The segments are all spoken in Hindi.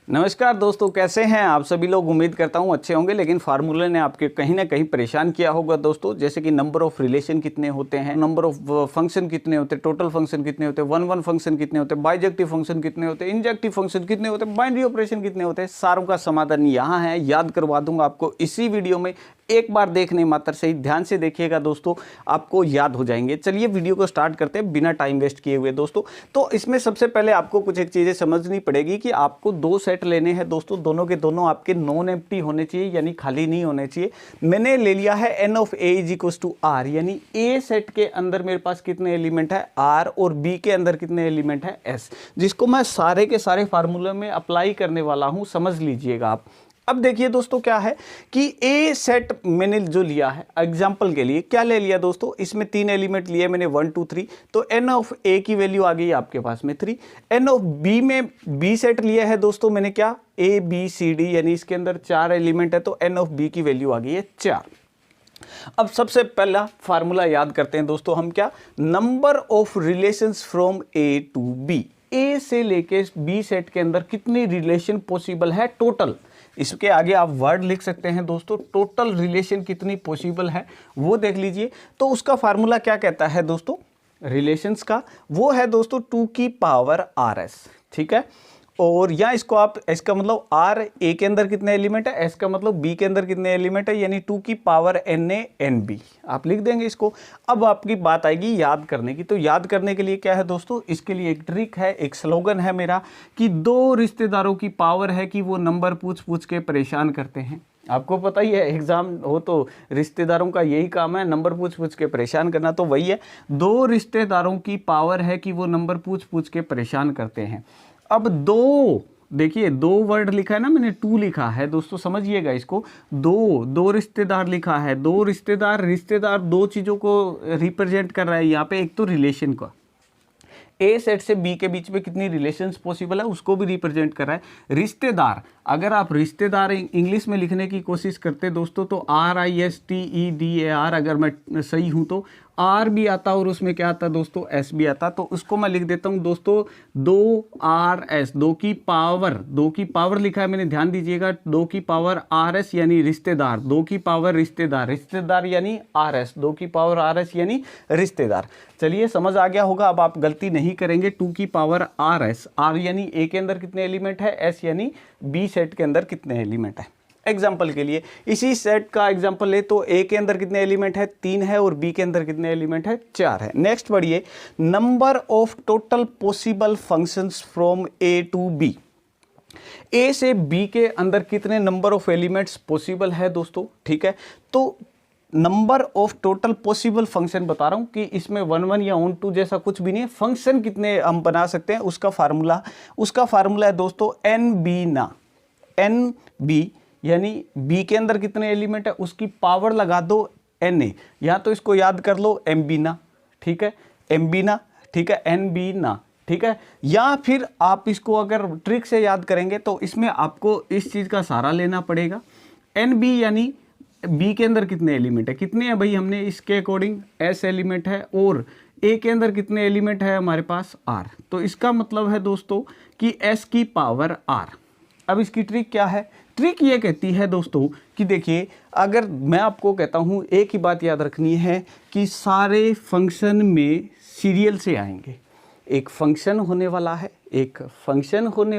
नमस्कार दोस्तों, कैसे हैं आप सभी लोग। उम्मीद करता हूं अच्छे होंगे, लेकिन फार्मूले ने आपके कहीं ना कहीं परेशान किया होगा दोस्तों। जैसे कि नंबर ऑफ रिलेशन कितने होते हैं, नंबर ऑफ फंक्शन कितने होते हैं, टोटल फंक्शन कितने होते हैं, वन फंक्शन कितने होते हैं, बाइजेक्टिव फंक्शन कितने होते हैं, इंजेक्टिव फंक्शन कितने होते हैं, बाइनरी ऑपरेशन कितने होते हैं, सारों का समाधान यहाँ है। याद करवा दूंगा आपको इसी वीडियो में। एक बार देखने मात्र से ही ध्यान से देखिएगा दोस्तों, आपको याद हो जाएंगे। चलिए वीडियो को स्टार्ट करते हैं बिना टाइम वेस्ट किए हुए दोस्तों। तो इसमें सबसे पहले आपको कुछ एक चीज़ें समझनी पड़ेगी कि आपको दो सेट लेने हैं दोस्तों। दोनों के दोनों आपके नॉन एम्प्टी होने चाहिए, यानी खाली नहीं होने चाहिए। मैंने ले लिया है n of a is equals to r, यानी a सेट के अंदर मेरे पास कितने एलिमेंट है r और b के अंदर कितने एलिमेंट है s, जिसको मैं सारे के सारे फार्मूले में अप्लाई करने वाला हूं। समझ लीजिएगा आप। अब देखिए दोस्तों, क्या है कि ए सेट मैंने जो लिया है एग्जांपल के लिए, क्या ले लिया दोस्तों, इसमें तीन एलिमेंट लिए मैंने 1 2 3, तो एन ऑफ ए की वैल्यू आ गई आपके पास में 3। एन ऑफ बी में बी सेट लिया है दोस्तों मैंने, क्या ए बी सी डी, यानी इसके अंदर 4 एलिमेंट है, तो एन ऑफ बी की वैल्यू आ गई है 4। अब सबसे पहला फार्मूला याद करते हैं दोस्तों हम, क्या, number of relations from A to B. A से लेके बी सेट के अंदर कितनी रिलेशन पॉसिबल है टोटल, इसके आगे आप वर्ड लिख सकते हैं दोस्तों। टोटल रिलेशन कितनी पॉसिबल है वो देख लीजिए। तो उसका फार्मूला क्या कहता है दोस्तों रिलेशंस का, वो है दोस्तों 2 की पावर आर एस, ठीक है। और या इसको आप, इसका मतलब आर ए के अंदर कितने एलिमेंट है, एस का मतलब बी के अंदर कितने एलिमेंट है, यानी 2 की power n A n B, आप लिख देंगे इसको। अब आपकी बात आएगी याद करने की। तो याद करने के लिए क्या है दोस्तों, इसके लिए एक ट्रिक है, एक स्लोगन है मेरा कि दो रिश्तेदारों की पावर है कि वो नंबर पूछ पूछ के परेशान करते हैं। आपको पता ही है, एग्जाम हो तो रिश्तेदारों का यही काम है, नंबर पूछ पूछ के परेशान करना, तो वही है। दो रिश्तेदारों की पावर है कि वो नंबर पूछ पूछ के परेशान करते हैं। अब दो, देखिए दो वर्ड लिखा है ना मैंने, 2 लिखा है दोस्तों, समझिएगा इसको। दो रिश्तेदार लिखा है, दो रिश्तेदार दो चीज़ों को रिप्रेजेंट कर रहा है यहाँ पे। एक तो रिलेशन का, ए सेट से बी के बीच में कितनी रिलेशंस पॉसिबल है उसको भी रिप्रेजेंट कर रहा है। रिश्तेदार, अगर आप रिश्तेदार इंग्लिश में लिखने की कोशिश करते दोस्तों तो RISTEDAR, अगर मैं सही हूं तो आर भी आता और उसमें क्या आता दोस्तों, एस भी आता। तो उसको मैं लिख देता हूं दोस्तों 2RS, 2 की पावर लिखा है मैंने, ध्यान दीजिएगा। 2 की पावर RS यानी रिश्तेदार, 2 की पावर रिश्तेदार यानी RS, 2 की पावर RS यानी रिश्तेदार। चलिए समझ आ गया होगा, अब आप गलती नहीं करेंगे। 2 की पावर RS, R यानी ए के अंदर कितने एलिमेंट है, एस यानी बी सेट के अंदर कितने एलिमेंट है। एग्जाम्पल के लिए इसी सेट का एग्जाम्पल ले तो ए के अंदर कितने एलिमेंट है, 3 है, और बी के अंदर कितने एलिमेंट है, 4 है। नेक्स्ट बढ़िए, number of total possible functions from A to B. A से बी के अंदर कितने नंबर ऑफ एलिमेंट्स पॉसिबल है दोस्तों, ठीक है। तो number of total possible function बता रहा हूं कि इसमें 1 1 या ऑन 2 जैसा कुछ भी नहीं है। फंक्शन कितने हम बना सकते हैं, उसका फार्मूला है दोस्तों एन बी ना, एन बी यानी बी के अंदर कितने एलिमेंट है उसकी पावर लगा दो एन ए, या तो इसको याद कर लो एम बी ना, ठीक है, एम बी ना, ठीक है, एन बी ना, ठीक है। या फिर आप इसको अगर ट्रिक से याद करेंगे तो इसमें आपको इस चीज़ का सहारा लेना पड़ेगा। एन बी यानी बी के अंदर कितने एलिमेंट है, कितने हैं भाई, हमने इसके अकॉर्डिंग एस एलिमेंट है, और ए के अंदर कितने एलिमेंट है हमारे पास आर। तो इसका मतलब है दोस्तों कि एस की पावर आर। अब इसकी ट्रिक क्या है, ट्रिक ये कहती है दोस्तों कि देखिए, अगर मैं आपको कहता हूँ एक ही बात याद रखनी है कि सारे फंक्शन में सीरियल से आएंगे। एक फंक्शन होने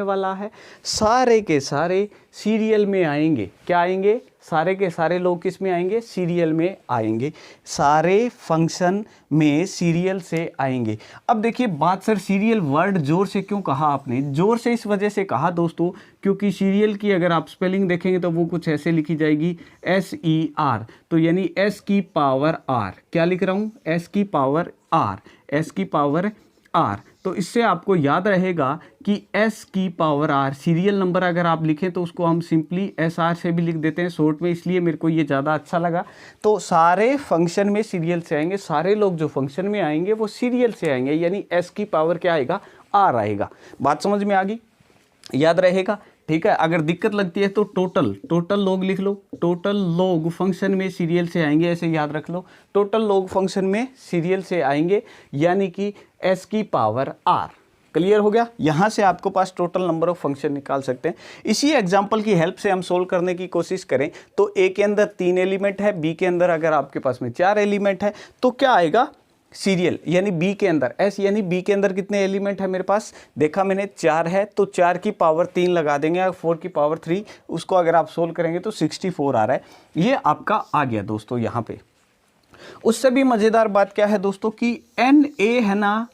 वाला है, सारे के सारे सीरियल में आएंगे। क्या आएंगे, सारे के सारे लोग किस में आएंगे, सीरियल में आएंगे। सारे फंक्शन में सीरियल से आएंगे। अब देखिए बात, सर सीरियल वर्ड जोर से क्यों कहा आपने, जोर से इस वजह से कहा दोस्तों क्योंकि सीरियल की अगर आप स्पेलिंग देखेंगे तो वो कुछ ऐसे लिखी जाएगी SER, तो यानी S की पावर R। क्या लिख रहा हूँ, S की पावर R, S की पावर R। तो इससे आपको याद रहेगा कि S की पावर R, सीरियल नंबर अगर आप लिखें तो उसको हम सिंपली SR से भी लिख देते हैं शॉर्ट में, इसलिए मेरे को ये ज़्यादा अच्छा लगा। तो सारे फंक्शन में सीरियल से आएंगे, सारे लोग जो फंक्शन में आएंगे वो सीरियल से आएंगे, यानी S की पावर क्या आएगा, R आएगा। बात समझ में आ गई, याद रहेगा, ठीक है। अगर दिक्कत लगती है तो टोटल लोग लिख लो, टोटल लोग फंक्शन में सीरियल से आएंगे, ऐसे याद रख लो, टोटल लोग फंक्शन में सीरियल से आएंगे, यानी कि एस की पावर आर। क्लियर हो गया। यहाँ से आपको पास टोटल नंबर ऑफ फंक्शन निकाल सकते हैं। इसी एग्जांपल की हेल्प से हम सोल्व करने की कोशिश करें तो ए के अंदर 3 एलिमेंट है, बी के अंदर अगर आपके पास में 4 एलिमेंट है तो क्या आएगा, सीरियल यानी बी के अंदर एस यानी बी के अंदर कितने एलिमेंट है मेरे पास, देखा मैंने 4 है तो 4 की पावर 3 लगा देंगे और 4 की पावर 3, उसको अगर आप सोल्व करेंगे तो 64 आ रहा है। ये आपका आ गया दोस्तों यहाँ पे। उससे भी मज़ेदार बात क्या है दोस्तों कि एन ए है ना,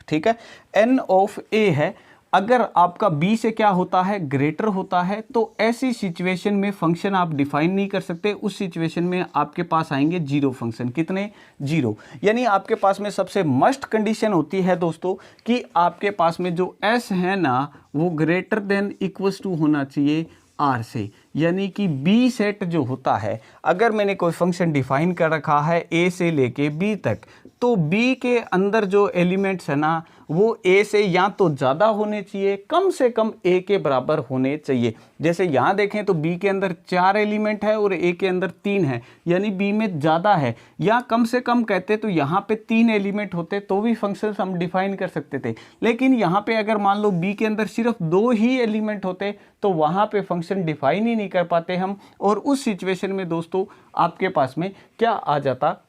ठीक है, एन ऑफ ए है, अगर आपका बी से क्या होता है, ग्रेटर होता है, तो ऐसी सिचुएशन में फंक्शन आप डिफाइन नहीं कर सकते। उस सिचुएशन में आपके पास आएंगे जीरो फंक्शन। कितने, जीरो। यानी आपके पास में सबसे मस्ट कंडीशन होती है दोस्तों कि आपके पास में जो एस है ना वो ग्रेटर देन इक्वल्स टू होना चाहिए आर से, यानी कि बी सेट जो होता है, अगर मैंने कोई फंक्शन डिफाइन कर रखा है ए से लेके बी तक, तो बी के अंदर जो एलिमेंट्स है ना वो ए से या तो ज़्यादा होने चाहिए, कम से कम ए के बराबर होने चाहिए। जैसे यहाँ देखें तो बी के अंदर 4 एलिमेंट है और ए के अंदर 3 है, यानी बी में ज़्यादा है, या कम से कम कहते तो यहाँ पे 3 एलिमेंट होते तो भी फंक्शंस हम डिफाइन कर सकते थे। लेकिन यहाँ पे अगर मान लो बी के अंदर सिर्फ 2 ही एलिमेंट होते तो वहाँ पे फंक्शन डिफाइन ही नहीं कर पाते हम, और उस सिचुएशन में दोस्तों आपके पास में क्या आ जाता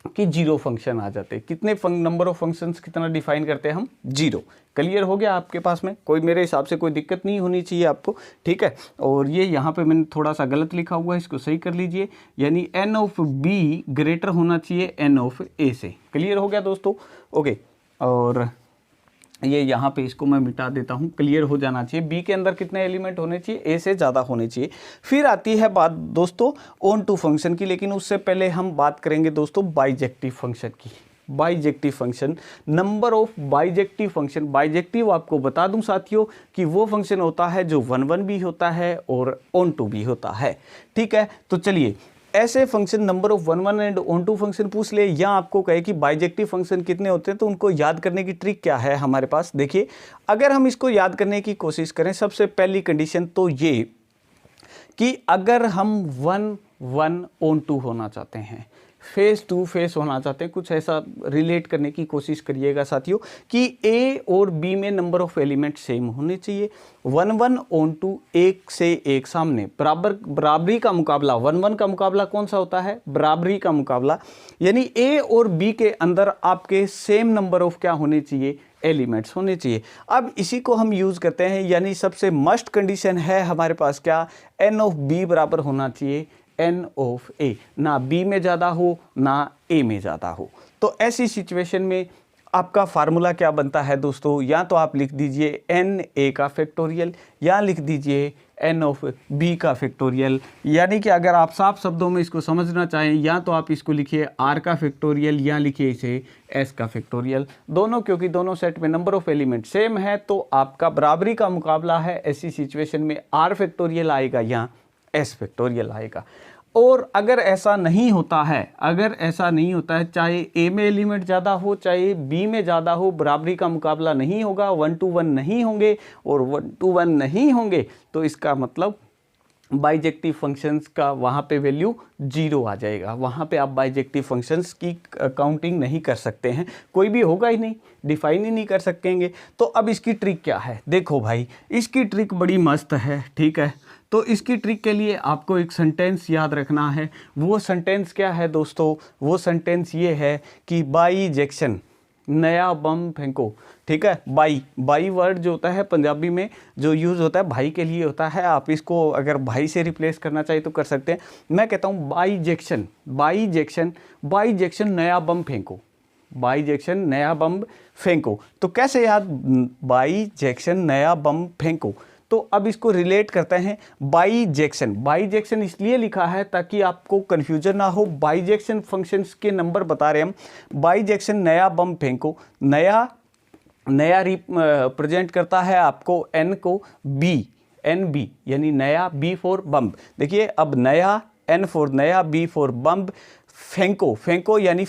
कि जीरो फंक्शन आ जाते। कितने नंबर ऑफ फंक्शंस कितना डिफाइन करते हैं हम, जीरो। क्लियर हो गया आपके पास में, कोई मेरे हिसाब से कोई दिक्कत नहीं होनी चाहिए आपको, ठीक है। और ये यहाँ पे मैंने थोड़ा सा गलत लिखा हुआ है, इसको सही कर लीजिए, यानी एन ऑफ बी ग्रेटर होना चाहिए एन ऑफ ए से। क्लियर हो गया दोस्तों, ओके। और ये यहाँ पे इसको मैं मिटा देता हूँ, क्लियर हो जाना चाहिए। बी के अंदर कितने एलिमेंट होने चाहिए, ए से ज़्यादा होने चाहिए। फिर आती है बात दोस्तों ऑन टू फंक्शन की, लेकिन उससे पहले हम बात करेंगे दोस्तों बाइजेक्टिव फंक्शन की। Bijective function, number of bijective function. Bijective आपको बता दूं साथियों कि वो फंक्शन होता है जो 1 1 भी होता है और ऑन टू भी होता है, ठीक है। तो चलिए ऐसे function number of 1 1 and onto function पूछ ले, या आपको कहे कि बाइजेक्टिव फंक्शन कितने होते हैं, तो उनको याद करने की ट्रिक क्या है हमारे पास। देखिए अगर हम इसको याद करने की कोशिश करें, सबसे पहली कंडीशन तो ये कि अगर हम 1 1 ऑन टू होना चाहते हैं, फेस टू फेस होना चाहते हैं, कुछ ऐसा रिलेट करने की कोशिश करिएगा साथियों कि ए और बी में नंबर ऑफ एलिमेंट सेम होने चाहिए। 1 1 ऑन टू, एक से एक सामने, बराबरी का मुकाबला। 1 1 का मुकाबला कौन सा होता है, बराबरी का मुकाबला, यानी ए और बी के अंदर आपके सेम नंबर ऑफ क्या होने चाहिए, एलिमेंट्स होने चाहिए। अब इसी को हम यूज करते हैं, यानी सबसे मस्ट कंडीशन है हमारे पास क्या, एन ऑफ बी बराबर होना चाहिए एन ऑफ ए, ना बी में ज़्यादा हो ना ए में ज़्यादा हो। तो ऐसी सिचुएशन में आपका फार्मूला क्या बनता है दोस्तों, या तो आप लिख दीजिए एन ए का फैक्टोरियल, या लिख दीजिए एन ऑफ बी का फैक्टोरियल। यानी कि अगर आप साफ शब्दों में इसको समझना चाहें, या तो आप इसको लिखिए आर का फैक्टोरियल, या लिखिए इसे एस का फैक्टोरियल, दोनों, क्योंकि दोनों सेट में नंबर ऑफ एलिमेंट सेम है तो आपका बराबरी का मुकाबला है। ऐसी सिचुएशन में आर फैक्टोरियल आएगा या एस फैक्टोरियल आएगा। और अगर ऐसा नहीं होता है, अगर ऐसा नहीं होता है, चाहे ए में एलिमेंट ज़्यादा हो चाहे बी में ज़्यादा हो, बराबरी का मुकाबला नहीं होगा, 1 to 1 नहीं होंगे और 1 to 1 नहीं होंगे, तो इसका मतलब बाइजेक्टिव फंक्शंस का वहाँ पे वैल्यू 0 आ जाएगा। वहाँ पे आप बाइजेक्टिव फंक्शंस की काउंटिंग नहीं कर सकते हैं, कोई भी होगा ही नहीं, डिफाइन ही नहीं कर सकेंगे। तो अब इसकी ट्रिक क्या है, देखो भाई इसकी ट्रिक बड़ी मस्त है, ठीक है। तो इसकी ट्रिक के लिए आपको एक सेंटेंस याद रखना है। वो सेंटेंस क्या है दोस्तों, वो सेंटेंस ये है कि बाइजेक्शन, नया बम फेंको, ठीक है। बाई वर्ड जो होता है पंजाबी में जो यूज़ होता है भाई के लिए होता है, आप इसको अगर भाई से रिप्लेस करना चाहिए तो कर सकते हैं। मैं कहता हूँ बाइजेक्शन, बाइजेक्शन नया बम फेंको, बाइजेक्शन नया बम फेंको। तो कैसे याद, बाइजेक्शन नया बम फेंको। तो अब इसको रिलेट करते हैं बाइजेक्शन इसलिए लिखा है ताकि आपको कंफ्यूजन ना हो। बाइजेक्शन फंक्शंस के नंबर बता रहे हम। बाइजेक्शन नया बम फेंको, नया रिप्रेजेंट करता है आपको एन को, एन बी यानी नया, बी फॉर बम। देखिए अब नया, एन फॉर नया, बी फॉर बम, फेंको यानी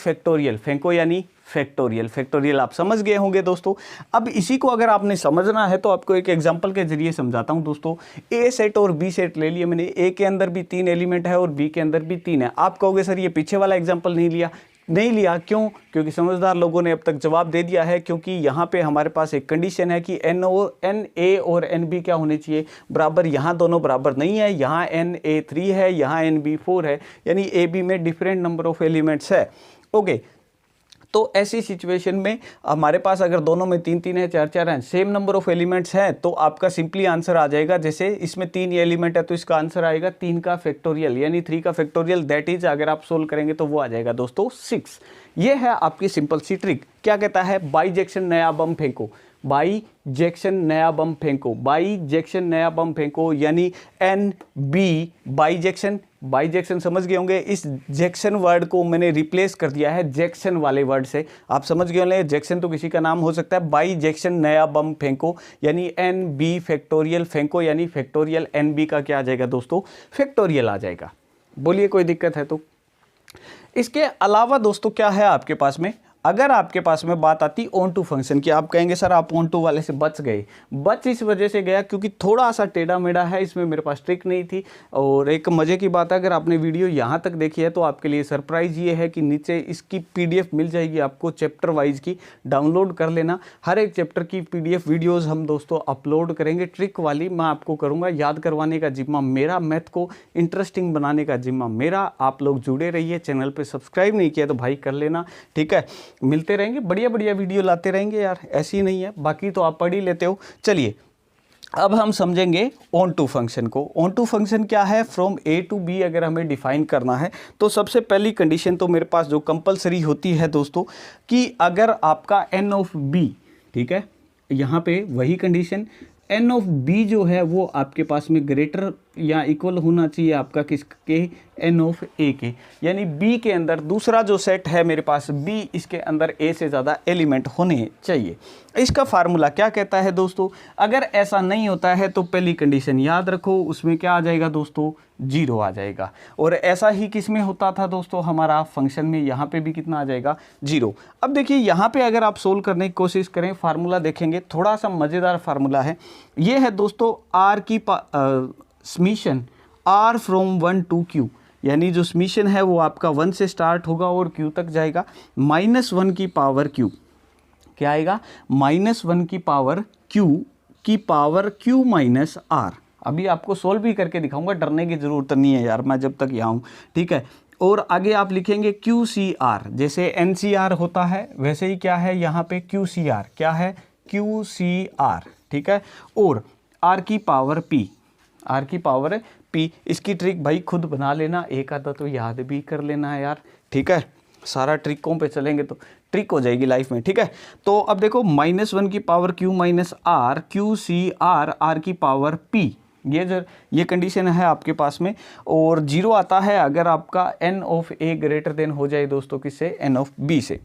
फैक्टोरियल आप समझ गए होंगे दोस्तों। अब इसी को अगर आपने समझना है तो आपको एक एग्जांपल के जरिए समझाता हूं दोस्तों। ए सेट और बी सेट ले लिए मैंने, ए के अंदर भी 3 एलिमेंट है और बी के अंदर भी 3 है। आप कहोगे सर ये पीछे वाला एग्जांपल नहीं लिया, नहीं लिया। क्यों? क्योंकि समझदार लोगों ने अब तक जवाब दे दिया है, क्योंकि यहाँ पे हमारे पास एक कंडीशन है कि NA और NB क्या होने चाहिए, बराबर। यहाँ दोनों बराबर नहीं है, यहाँ NA 3 है, यहाँ NB 4 है, यानी AB में डिफरेंट नंबर ऑफ एलिमेंट्स है। ओके, तो ऐसी सिचुएशन में हमारे पास अगर दोनों में 3-3 है, 4-4 है, सेम नंबर ऑफ एलिमेंट्स हैं, तो आपका सिंपली आंसर आ जाएगा। जैसे इसमें 3 एलिमेंट है तो इसका आंसर आएगा 3 का फैक्टोरियल, यानी 3 का फैक्टोरियल, दैट इज अगर आप सोल्व करेंगे तो वो आ जाएगा दोस्तों 6। ये है आपकी सिंपल सी ट्रिक। क्या कहता है? बाइजेक्शन नया बम फेंको, बाइजेक्शन नया बम फेंको, बाइजेक्शन नया बम फेंको, यानी NB बाइजेक्शन। बाइजेक्शन समझ गए होंगे, इस जैक्सन वर्ड को मैंने रिप्लेस कर दिया है जैक्सन वाले वर्ड से। आप समझ गए होंगे, जैक्सन तो किसी का नाम हो सकता है। बाइजेक्शन नया बम फेंको, यानी NB फैक्टोरियल फेंको, यानी फैक्टोरियल NB का क्या आ जाएगा दोस्तों? फैक्टोरियल आ जाएगा। बोलिए कोई दिक्कत है तो? इसके अलावा दोस्तों क्या है आपके पास में? अगर आपके पास में बात आती ऑन टू फंक्शन की, आप कहेंगे सर आप ऑन टू वाले से बच गए। बच इस वजह से गया क्योंकि थोड़ा सा टेढ़ा मेढ़ा है, इसमें मेरे पास ट्रिक नहीं थी। और एक मज़े की बात है, अगर आपने वीडियो यहाँ तक देखी है तो आपके लिए सरप्राइज़ ये है कि नीचे इसकी PDF मिल जाएगी आपको चैप्टर वाइज की, डाउनलोड कर लेना। हर एक चैप्टर की PDF वीडियोज़ हम दोस्तों अपलोड करेंगे, ट्रिक वाली मैं आपको करूँगा। याद करवाने का जिम्मा मेरा, मैथ को इंटरेस्टिंग बनाने का जिम्मा मेरा। आप लोग जुड़े रहिए, चैनल पर सब्सक्राइब नहीं किया तो भाई कर लेना, ठीक है। मिलते रहेंगे, बढ़िया बढ़िया वीडियो लाते रहेंगे यार, ऐसी नहीं है, बाकी तो आप पढ़ ही लेते हो। चलिए अब हम समझेंगे ऑन टू फंक्शन को। ऑन टू फंक्शन क्या है? फ्रॉम A to B अगर हमें डिफाइन करना है तो सबसे पहली कंडीशन तो मेरे पास जो कंपलसरी होती है दोस्तों, कि अगर आपका N of B, ठीक है, यहाँ पे वही कंडीशन, N of B जो है वो आपके पास में ग्रेटर या इक्वल होना चाहिए आपका किसके? N of A के, यानी B के अंदर दूसरा जो सेट है मेरे पास B, इसके अंदर A से ज़्यादा एलिमेंट होने चाहिए। इसका फार्मूला क्या कहता है दोस्तों? अगर ऐसा नहीं होता है तो पहली कंडीशन याद रखो, उसमें क्या आ जाएगा दोस्तों? 0 आ जाएगा। और ऐसा ही किस में होता था दोस्तों? हमारा फंक्शन में, यहाँ पे भी कितना आ जाएगा? 0। अब देखिए यहाँ पे अगर आप सोल्व करने की कोशिश करें, फार्मूला देखेंगे, थोड़ा सा मज़ेदार फार्मूला है। ये है दोस्तों R की summation R from 1 to Q, यानी जो समीशन है वो आपका 1 से स्टार्ट होगा और Q तक जाएगा। -1 की पावर Q, क्या आएगा? -1 की पावर Q माइनस R। अभी आपको सोल्व भी करके दिखाऊंगा, डरने की ज़रूरत नहीं है यार, मैं जब तक यहाँ हूँ, ठीक है। और आगे आप लिखेंगे QCR, जैसे NCR होता है वैसे ही क्या है यहाँ पे QCR, क्या है? QCR, ठीक है। और R की पावर P, इसकी ट्रिक भाई खुद बना लेना, एक आधा तो याद भी कर लेना है यार, ठीक है। सारा ट्रिकों पे चलेंगे तो ट्रिक हो जाएगी लाइफ में, ठीक है। तो अब देखो -1 की power Q minus R, QCR, R की पावर P, ये कंडीशन है आपके पास में। और 0 आता है अगर आपका N of A greater than हो जाए दोस्तों किससे? N of B से।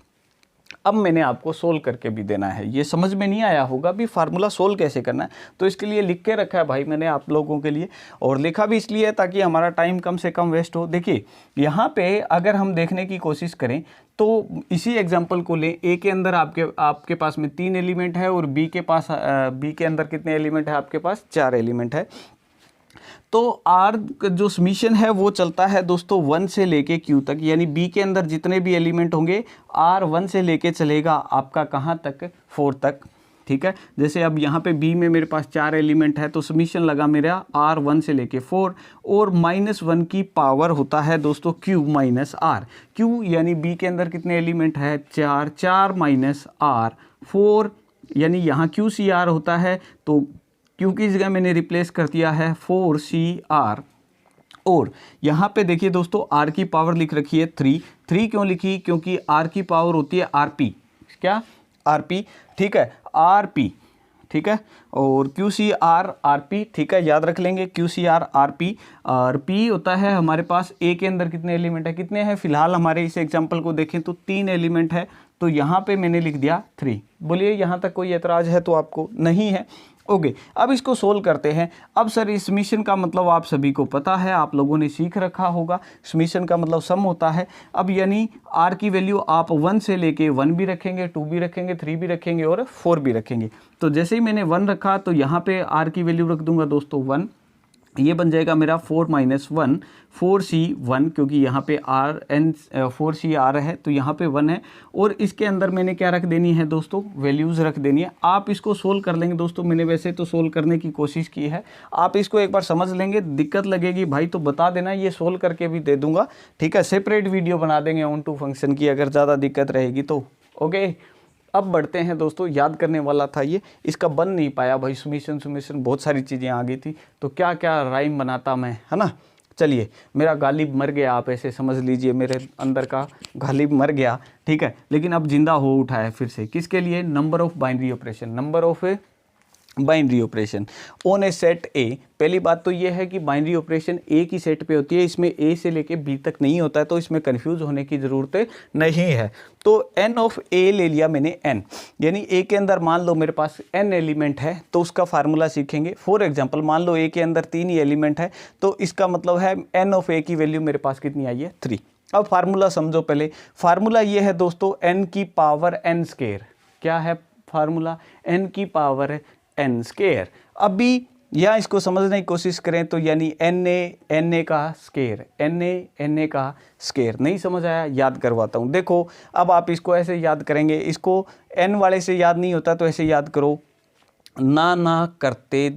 अब मैंने आपको सोल्व करके भी देना है, ये समझ में नहीं आया होगा भी फार्मूला सोल्व कैसे करना है, तो इसके लिए लिख के रखा है भाई मैंने आप लोगों के लिए। और लिखा भी इसलिए है ताकि हमारा टाइम कम से कम वेस्ट हो। देखिए यहाँ पे अगर हम देखने की कोशिश करें तो इसी एग्जांपल को लें, A के अंदर आपके पास में 3 एलिमेंट है और B के अंदर कितने एलिमेंट है? आपके पास 4 एलिमेंट है। तो R जो समीशन है वो चलता है दोस्तों 1 से लेके Q तक, यानी B के अंदर जितने भी एलिमेंट होंगे R 1 से लेके चलेगा आपका कहाँ तक? 4 तक, ठीक है। जैसे अब यहाँ पे B में मेरे पास 4 एलिमेंट है तो समीशन लगा मेरा R 1 से लेके 4, और -1 की पावर होता है दोस्तों Q माइनस R। Q यानी B के अंदर कितने एलिमेंट है? 4 माइनस R 4, यानी यहाँ QCR होता है तो Q की जगह मैंने रिप्लेस कर दिया है 4CR। और यहाँ पे देखिए दोस्तों R की पावर लिख रखी है 3 क्यों लिखी? क्योंकि R की पावर होती है RP, क्या? RP, ठीक है, RP, ठीक है। और QCR RP, ठीक है, याद रख लेंगे QCR RP। RP होता है हमारे पास A के अंदर कितने एलिमेंट है? कितने हैं फिलहाल हमारे इस एग्जाम्पल को देखें तो 3 एलिमेंट है, तो यहाँ पे मैंने लिख दिया 3। बोलिए यहाँ तक कोई एतराज़ है तो आपको? नहीं है। ओके, अब इसको सोल्व करते हैं। अब सर इस समीशन का मतलब आप सभी को पता है, आप लोगों ने सीख रखा होगा, समीशन का मतलब सम होता है। अब यानी R की वैल्यू आप 1 से लेके 1 भी रखेंगे, 2 भी रखेंगे, 3 भी रखेंगे और 4 भी रखेंगे। तो जैसे ही मैंने 1 रखा तो यहाँ पे R की वैल्यू रख दूंगा दोस्तों 1, ये बन जाएगा मेरा 4 - 1 4C1, क्योंकि यहाँ पे आर एन 4C आर है तो यहाँ पे 1 है, और इसके अंदर मैंने क्या रख देनी है दोस्तों, वैल्यूज़ रख देनी है। आप इसको सोल्व कर लेंगे दोस्तों, मैंने वैसे तो सोल्व करने की कोशिश की है, आप इसको एक बार समझ लेंगे, दिक्कत लगेगी भाई तो बता देना, ये सोल्व करके भी दे दूंगा, ठीक है। सेपरेट वीडियो बना देंगे ऑन टू फंक्शन की अगर ज़्यादा दिक्कत रहेगी तो, ओके। अब बढ़ते हैं दोस्तों, याद करने वाला था ये, इसका बन नहीं पाया भाई, सुमेशन बहुत सारी चीज़ें आ गई थी, तो क्या क्या राइम बनाता मैं, है ना। चलिए, मेरा गालिब मर गया, आप ऐसे समझ लीजिए, मेरे अंदर का गालिब मर गया, ठीक है, लेकिन अब जिंदा हो उठा है फिर से, किसके लिए, number of binary operation, number of binary operation on A set ए। पहली बात तो ये है कि बाइनरी ऑपरेशन ए की सेट पे होती है, इसमें ए से लेके बी तक नहीं होता है, तो इसमें कंफ्यूज होने की ज़रूरत नहीं है। तो एन ऑफ ए ले लिया मैंने, एन यानी ए के अंदर मान लो मेरे पास एन एलिमेंट है, तो उसका फार्मूला सीखेंगे। फॉर एग्जांपल मान लो ए के अंदर 3 ही एलिमेंट है, तो इसका मतलब है एन ऑफ ए की वैल्यू मेरे पास कितनी आई है, 3। अब फार्मूला समझो पहले, फार्मूला ये है दोस्तों, एन की पावर एन स्क्वायर। क्या है फार्मूला, एन की पावर एन स्क्वायर। अभी या इसको समझने की कोशिश करें तो यानी एन ए का स्क्वायर, एन ए का स्क्वायर। नहीं समझ आया, याद करवाता हूँ। देखो अब आप इसको ऐसे याद करेंगे, इसको एन वाले से याद नहीं होता तो ऐसे याद करो, नाना करते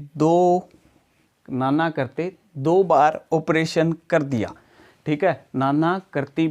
दो बार ऑपरेशन कर दिया, ठीक है। नाना करते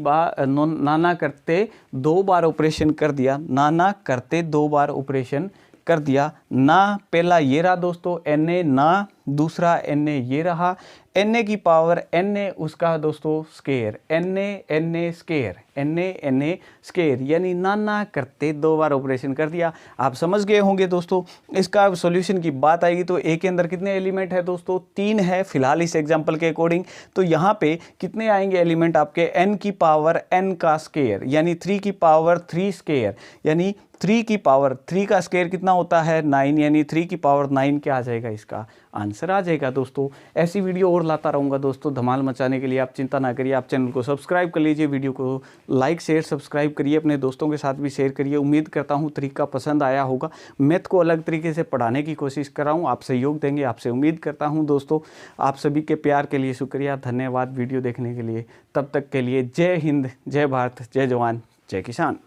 2 बार ऑपरेशन कर दिया, नाना करते 2 बार ऑपरेशन कर दिया। ना पहला ये रहा दोस्तों एन ए, ना दूसरा एन ए ये रहा, एन ए की पावर एन ए उसका दोस्तों square, n A square, n A square, यानी नाना करते 2 बार ऑपरेशन कर दिया। आप समझ गए होंगे दोस्तों। इसका सॉल्यूशन की बात आएगी तो ए के अंदर कितने एलिमेंट है दोस्तों, 3 है फिलहाल इस एग्जांपल के अकॉर्डिंग। तो यहाँ पे कितने आएंगे एलिमेंट आपके, एन की पावर एन का स्क्वायर, यानी 3 की पावर 3 स्क्वायर, यानी 3 की पावर 3 का स्क्वायर कितना होता है, 9, यानी 3 की पावर 9 क्या आ जाएगा, इसका आंसर आ जाएगा दोस्तों। ऐसी वीडियो और लाता रहूँगा दोस्तों धमाल मचाने के लिए, आप चिंता ना करिए। आप चैनल को सब्सक्राइब कर लीजिए, वीडियो को लाइक शेयर सब्सक्राइब करिए, अपने दोस्तों के साथ भी शेयर करिए। उम्मीद करता हूँ तरीका पसंद आया होगा, मैथ को अलग तरीके से पढ़ाने की कोशिश कर रहा हूँ, आप सहयोग देंगे, आपसे उम्मीद करता हूँ दोस्तों। आप सभी के प्यार के लिए शुक्रिया, धन्यवाद वीडियो देखने के लिए। तब तक के लिए जय हिंद, जय भारत, जय जवान, जय किसान।